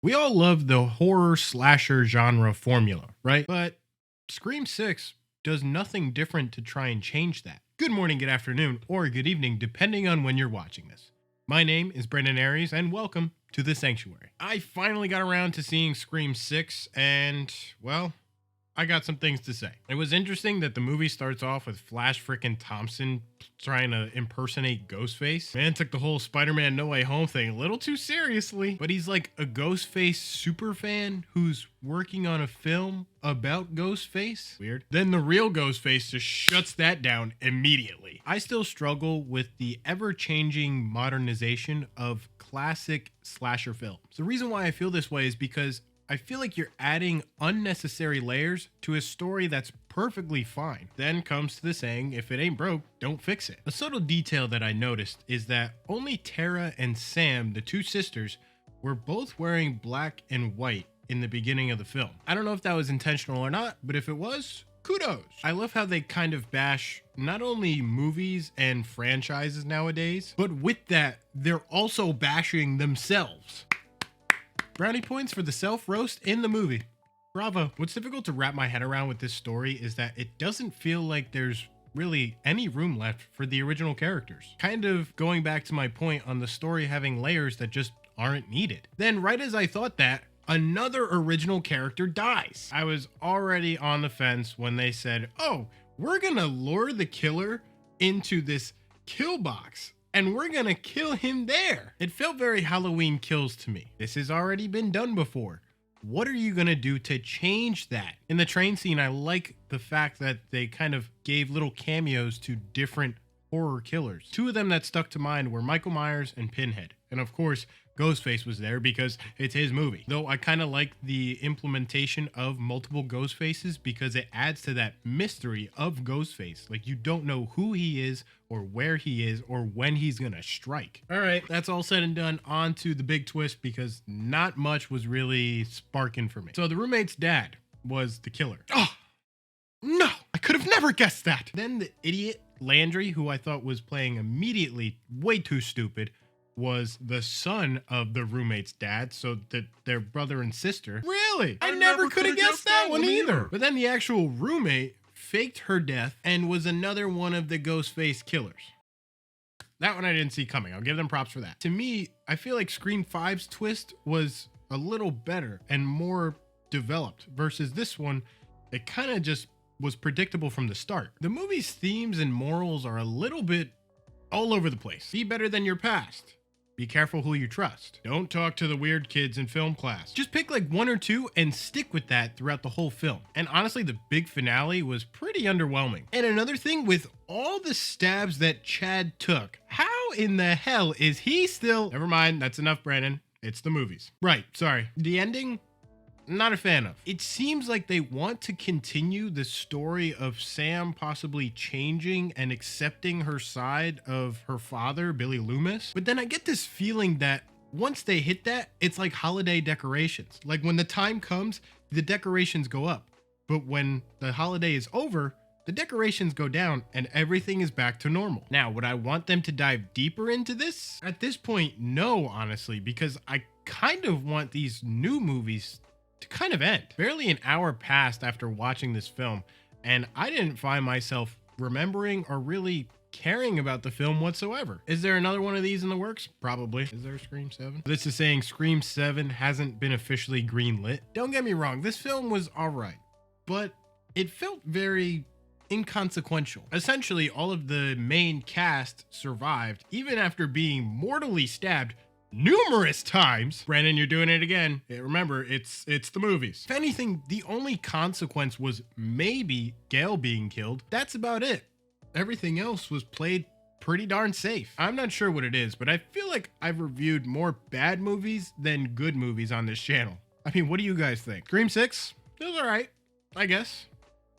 We all love the horror slasher genre formula, right? But Scream 6 does nothing different to try and change that. Good morning, good afternoon, or good evening, depending on when you're watching this. My name is Brandon Aries, and welcome to The Sanctuary. I finally got around to seeing Scream 6, and, well, I got some things to say. It was interesting that the movie starts off with Flash frickin' Thompson trying to impersonate Ghostface. Man took the whole Spider-Man No Way Home thing a little too seriously, but he's like a Ghostface super fan who's working on a film about Ghostface. Weird. Then the real Ghostface just shuts that down immediately. I still struggle with the ever-changing modernization of classic slasher films. The reason why I feel this way is because I feel like you're adding unnecessary layers to a story that's perfectly fine. Then comes to the saying, if it ain't broke, don't fix it. A subtle detail that I noticed is that only Tara and Sam, the two sisters, were both wearing black and white in the beginning of the film. I don't know if that was intentional or not, but if it was, kudos. I love how they kind of bash not only movies and franchises nowadays, but with that, they're also bashing themselves. Brownie points for the self-roast in the movie. Bravo. What's difficult to wrap my head around with this story is that it doesn't feel like there's really any room left for the original characters. Kind of going back to my point on the story having layers that just aren't needed. Then right as I thought that, another original character dies. I was already on the fence when they said, oh, we're gonna lure the killer into this kill box and we're gonna kill him there. It felt very Halloween Kills to me. This has already been done before. What are you gonna do to change that? In the train scene, I like the fact that they kind of gave little cameos to different horror killers. Two of them that stuck to mind were Michael Myers and Pinhead. And of course, Ghostface was there because it's his movie. Though I kind of like the implementation of multiple Ghostfaces because it adds to that mystery of Ghostface. Like you don't know who he is or where he is or when he's gonna strike. All right, that's all said and done. On to the big twist because not much was really sparking for me. So the roommate's dad was the killer. Oh, no, I could have never guessed that. Then the idiot Landry, who I thought was playing immediately way too stupid, was the son of the roommate's dad, so that their brother and sister. Really? I never could have guessed that one either. But then the actual roommate faked her death and was another one of the Ghostface killers. That one I didn't see coming. I'll give them props for that. To me, I feel like Scream 5's twist was a little better and more developed versus this one. It kind of just was predictable from the start. The movie's themes and morals are a little bit all over the place. Be better than your past. Be careful who you trust. Don't talk to the weird kids in film class. Just pick like one or two and stick with that throughout the whole film. And honestly, the big finale was pretty underwhelming. And another thing, with all the stabs that Chad took, how in the hell is he still... Never mind, that's enough, Brandon. It's the movies. Right, sorry. The ending? Not a fan of. It seems like they want to continue the story of Sam possibly changing and accepting her side of her father, Billy Loomis. But then I get this feeling that once they hit that, it's like holiday decorations. Like when the time comes, the decorations go up. But when the holiday is over, the decorations go down and everything is back to normal. Now, would I want them to dive deeper into this? At this point, no, honestly, because I kind of want these new movies to kind of end. Barely an hour passed after watching this film, and I didn't find myself remembering or really caring about the film whatsoever. Is there another one of these in the works? Probably. Is there a Scream 7? This is saying Scream 7 hasn't been officially greenlit. Don't get me wrong, this film was alright, but it felt very inconsequential. Essentially, all of the main cast survived, even after being mortally stabbed numerous times. Brandon, you're doing it again. Remember, it's the movies. If anything, the only consequence was maybe Gail being killed. That's about it. Everything else was played pretty darn safe. I'm not sure what it is, but I feel like I've reviewed more bad movies than good movies on this channel. I mean, what do you guys think? Scream 6? It was alright, I guess.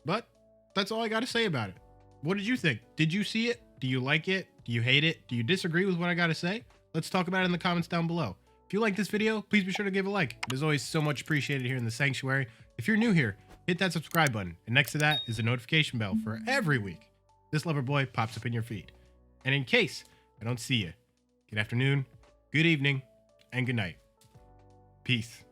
But that's all I gotta say about it. What did you think? Did you see it? Do you like it? Do you hate it? Do you disagree with what I gotta say? Let's talk about it in the comments down below. If you like this video, please be sure to give a like. It is always so much appreciated here in the Sanctuary. If you're new here, hit that subscribe button. And next to that is a notification bell for every week this lover boy pops up in your feed. And in case I don't see you, good afternoon, good evening, and good night. Peace.